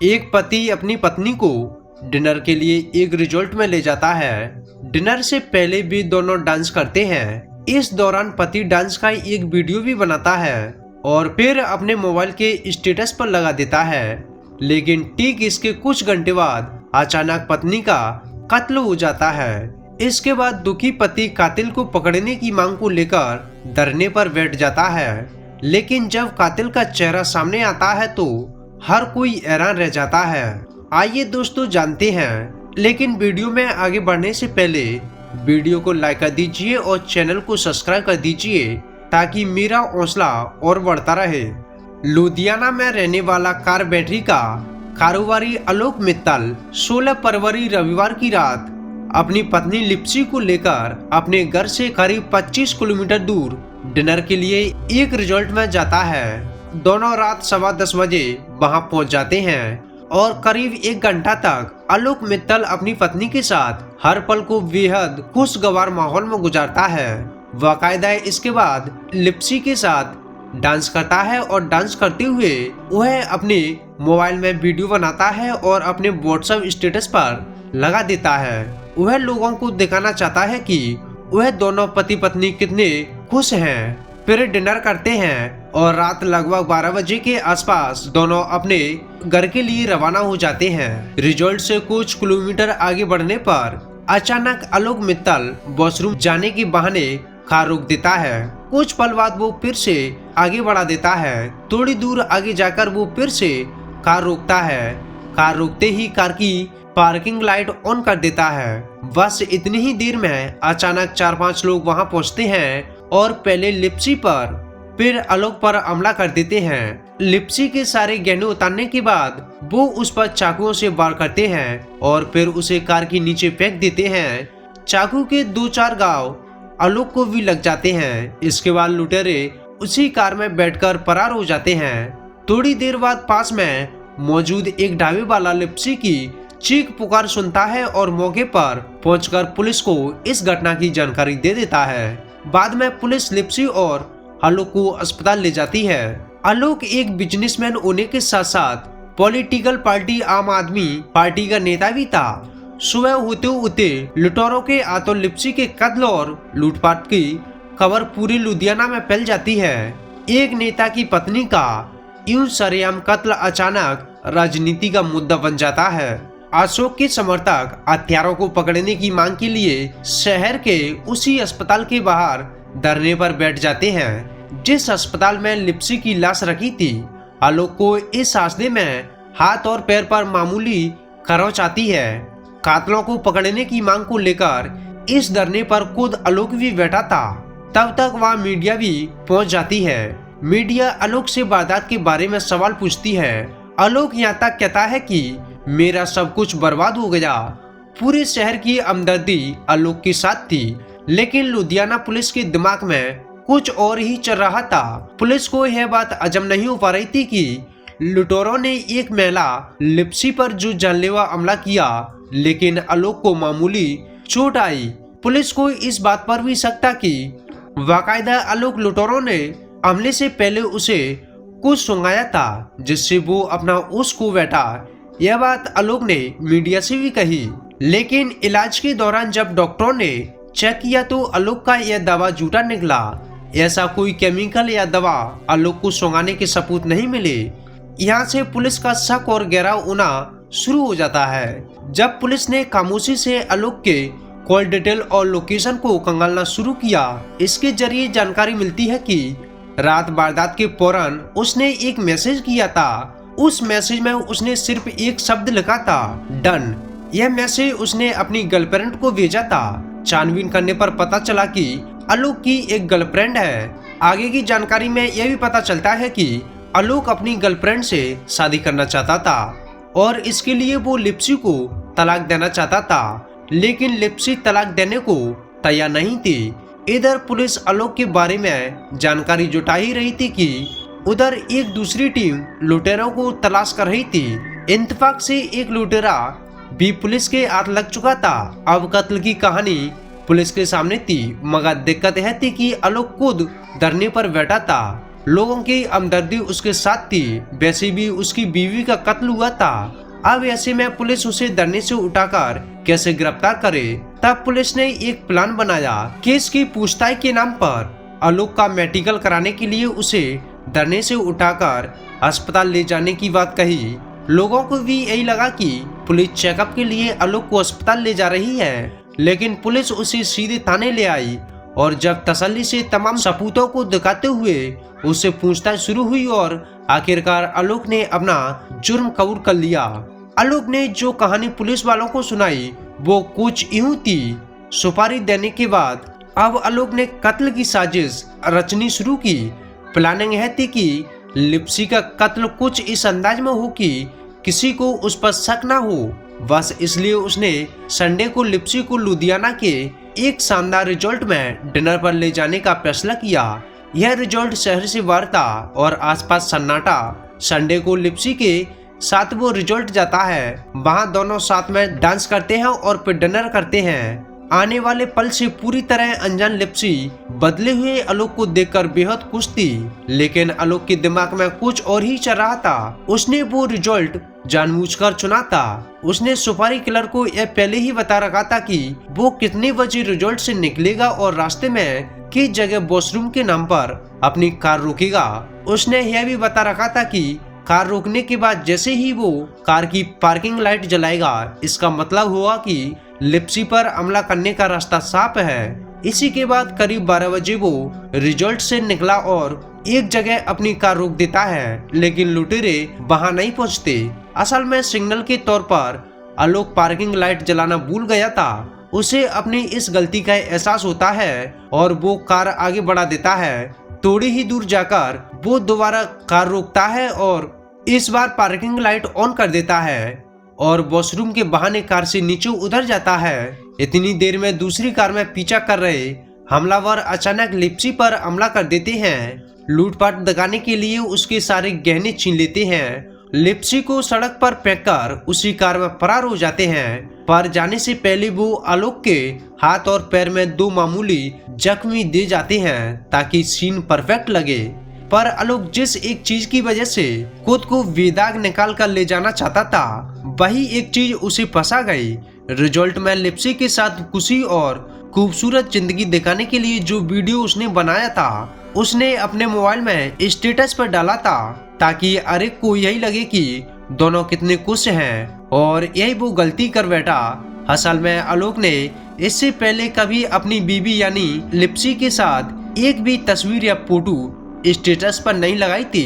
एक पति अपनी पत्नी को डिनर के लिए एक रिजॉर्ट में ले जाता है। डिनर से पहले भी दोनों डांस करते हैं। इस दौरान पति डांस का एक वीडियो भी बनाता है और फिर अपने मोबाइल के स्टेटस पर लगा देता है। लेकिन ठीक इसके कुछ घंटे बाद अचानक पत्नी का कत्ल हो जाता है। इसके बाद दुखी पति कातिल को पकड़ने की मांग को लेकर धरने पर बैठ जाता है। लेकिन जब कातिल का चेहरा सामने आता है तो हर कोई हैरान रह जाता है। आइए दोस्तों जानते हैं, लेकिन वीडियो में आगे बढ़ने से पहले वीडियो को लाइक कर दीजिए और चैनल को सब्सक्राइब कर दीजिए ताकि मेरा हौसला और बढ़ता रहे। लुधियाना में रहने वाला कार बैटरी का कारोबारी आलोक मित्तल 16 फरवरी रविवार की रात अपनी पत्नी लिप्सी को लेकर अपने घर से करीब 25 किलोमीटर दूर डिनर के लिए एक रिजॉर्ट में जाता है। दोनों रात 10:15 बजे वहां पहुंच जाते हैं और करीब 1 घंटा तक आलोक मित्तल अपनी पत्नी के साथ हर पल को बेहद खुशगवार माहौल में गुजारता है। बाकायदा इसके बाद लिप्सी के साथ डांस करता है और डांस करते हुए वह अपने मोबाइल में वीडियो बनाता है और अपने व्हाट्सएप स्टेटस पर लगा देता है। वह लोगों को दिखाना चाहता है कि वह दोनों पति पत्नी कितने खुश हैं। फिर डिनर करते हैं और रात लगभग 12 बजे के आसपास दोनों अपने घर के लिए रवाना हो जाते हैं। रिजॉर्ट से कुछ किलोमीटर आगे बढ़ने पर अचानक आलोक मित्तल वॉशरूम जाने के बहाने कार रोक देता है। कुछ पल बाद वो फिर से आगे बढ़ा देता है। थोड़ी दूर आगे जाकर वो फिर से कार रोकता है। कार रोकते ही कार की पार्किंग लाइट ऑन कर देता है। बस इतनी ही देर में अचानक 4-5 लोग वहां पहुंचते हैं और पहले लिप्सी पर फिर आलोक पर हमला कर देते हैं। लिप्सी के सारे गहने उतारने के बाद वो उस पर चाकुओं से वार करते हैं और फिर उसे कार के नीचे फेंक देते हैं। चाकू के 2-4 घाव आलोक को भी लग जाते हैं। इसके बाद लुटेरे उसी कार में बैठकर फरार हो जाते हैं। थोड़ी देर बाद पास में मौजूद एक ढाबे वाला लिप्सी की चीख पुकार सुनता है और मौके पर पहुंचकर पुलिस को इस घटना की जानकारी दे देता है। बाद में पुलिस लिप्सी और आलोक को अस्पताल ले जाती है। आलोक एक बिजनेसमैन होने के साथ साथ पॉलिटिकल पार्टी आम आदमी पार्टी का नेता भी था। सुबह होते होते लुटेरों के हाथों लिप्सी के कत्ल और लूटपाट की खबर पूरी लुधियाना में फैल जाती है। एक नेता की पत्नी का यूं सरेआम कत्ल अचानक राजनीति का मुद्दा बन जाता है। अशोक के समर्थक हत्यारों को पकड़ने की मांग के लिए शहर के उसी अस्पताल के बाहर धरने पर बैठ जाते हैं जिस अस्पताल में लिप्सी की लाश रखी थी। आलोक को इस हादसे में हाथ और पैर पर मामूली खरोंच आती है। कातलों को पकड़ने की मांग को लेकर इस धरने पर खुद आलोक भी बैठा था। तब तक वहाँ मीडिया भी पहुंच जाती है। मीडिया आलोक से वारदात के बारे में सवाल पूछती है। आलोक यहाँ तक कहता है कि मेरा सब कुछ बर्बाद हो गया। पूरे शहर की हमदर्दी आलोक के साथ थी, लेकिन लुधियाना पुलिस के दिमाग में कुछ और ही चल रहा था। पुलिस को यह बात हजम नहीं हो पा रही थी कि लुटेरों ने एक महिला लिप्सी पर जो जानलेवा हमला किया, लेकिन आलोक को मामूली चोट आई। पुलिस को इस बात पर भी शक था कि बाकायदा आलोक लुटेरों ने हमले से पहले उसे कुछ सुंघाया था जिससे वो अपना होश खो बैठा। यह बात आलोक ने मीडिया से भी कही, लेकिन इलाज के दौरान जब डॉक्टरों ने चेक किया तो आलोक का यह दावा झूठा निकला। ऐसा कोई केमिकल या दवा आलोक को सुंघाने के सबूत नहीं मिले। यहाँ से पुलिस का शक और गहरा होना शुरू हो जाता है। जब पुलिस ने खामोशी से आलोक के कॉल डिटेल और लोकेशन को खंगालना शुरू किया, इसके जरिए जानकारी मिलती है कि रात वारदात के फौरन उसने एक मैसेज किया था। उस मैसेज में उसने सिर्फ एक शब्द लिखा था, डन। यह मैसेज उसने अपनी गर्लफ्रेंड को भेजा था। छानबीन करने पर पता चला कि आलोक की एक गर्लफ्रेंड है। आगे की जानकारी में यह भी पता चलता है कि आलोक अपनी गर्लफ्रेंड से शादी करना चाहता था और इसके लिए वो लिप्सी को तलाक देना चाहता था, लेकिन लिप्सी तलाक देने को तैयार नहीं थी। इधर पुलिस आलोक के बारे में जानकारी जुटा ही रही थी कि उधर एक दूसरी टीम लुटेरों को तलाश कर रही थी। इंतफाक से एक लुटेरा भी पुलिस के हाथ लग चुका था। अब कत्ल की कहानी पुलिस के सामने थी, मगर दिक्कत यह थी कि आलोक खुद धरने पर बैठा था। लोगों की हमदर्दी उसके साथ थी, वैसे भी उसकी बीवी का कत्ल हुआ था। अब ऐसे में पुलिस उसे धरने से उठाकर कैसे गिरफ्तार करे। तब पुलिस ने एक प्लान बनाया। केस की पूछताछ के नाम पर आलोक का मेडिकल कराने के लिए उसे धरने से उठाकर अस्पताल ले जाने की बात कही। लोगों को भी यही लगा कि पुलिस चेकअप के लिए आलोक को अस्पताल ले जा रही है, लेकिन पुलिस उसे सीधे थाने ले आई और जब तसल्ली से तमाम सबूतों को दिखाते हुए उससे पूछताछ शुरू हुई और आखिरकार आलोक ने अपना जुर्म कबूल कर लिया। आलोक ने जो कहानी पुलिस वालों को सुनाई वो कुछ यूं थी। सुपारी देने के बाद अब आलोक ने कत्ल की साजिश रचनी शुरू की। प्लानिंग है थी कि लिप्सी का कत्ल कुछ इस अंदाज में हो कि किसी को उस पर शक ना हो। बस इसलिए उसने संडे को लिप्सी को लुधियाना के एक शानदार रिजॉर्ट में डिनर पर ले जाने का फैसला किया। यह रिजॉर्ट शहर से बाहर था और आसपास सन्नाटा। संडे को लिप्सी के साथ वो रिजॉर्ट जाता है। वहाँ दोनों साथ में डांस करते हैं और फिर डिनर करते हैं। आने वाले पल से पूरी तरह अनजान लिप्सी बदले हुए आलोक को देखकर बेहद खुश थी, लेकिन आलोक के दिमाग में कुछ और ही चल रहा था। उसने वो रिजल्ट जानबूझकर चुना था। उसने सुपारी किलर को यह पहले ही बता रखा था कि वो कितने बजे रिजल्ट से निकलेगा और रास्ते में किस जगह वॉशरूम के नाम पर अपनी कार रोकेगा। उसने यह भी बता रखा था कि कार रोकने के बाद जैसे ही वो कार की पार्किंग लाइट जलाएगा, इसका मतलब हुआ कि लिप्सी पर हमला करने का रास्ता साफ है। इसी के बाद करीब 12 बजे वो रिजॉर्ट से निकला और एक जगह अपनी कार रोक देता है, लेकिन लुटेरे वहां नहीं पहुंचते। असल में सिग्नल के तौर पर आलोक पार्किंग लाइट जलाना भूल गया था। उसे अपनी इस गलती का एहसास होता है और वो कार आगे बढ़ा देता है। थोड़ी ही दूर जाकर वो दोबारा कार रोकता है और इस बार पार्किंग लाइट ऑन कर देता है और वॉशरूम के बहाने कार से नीचे उतर जाता है। इतनी देर में दूसरी कार में पीछा कर रहे हमलावर अचानक लिप्सी पर हमला कर देते हैं। लूटपाट दिखाने के लिए उसके सारे गहने छीन लेते हैं। लिप्सी को सड़क पर फेंककर उसी कार में फरार हो जाते हैं। पर जाने से पहले वो आलोक के हाथ और पैर में 2 मामूली जख्मी दे जाते हैं ताकि सीन परफेक्ट लगे। पर आलोक जिस एक चीज की वजह से खुद को बेदाग निकाल कर ले जाना चाहता था, वही एक चीज उसे फंसा गई। रिजल्ट में लिप्सी के साथ खुशी और खूबसूरत जिंदगी दिखाने के लिए जो वीडियो उसने बनाया था, उसने अपने मोबाइल में स्टेटस पर डाला था ताकि हर एक को यही लगे कि दोनों कितने खुश हैं और यही वो गलती कर बैठा। असल में आलोक ने इससे पहले कभी अपनी बीवी यानी लिप्सी के साथ एक भी तस्वीर या फोटो स्टेटस पर नहीं लगाई थी।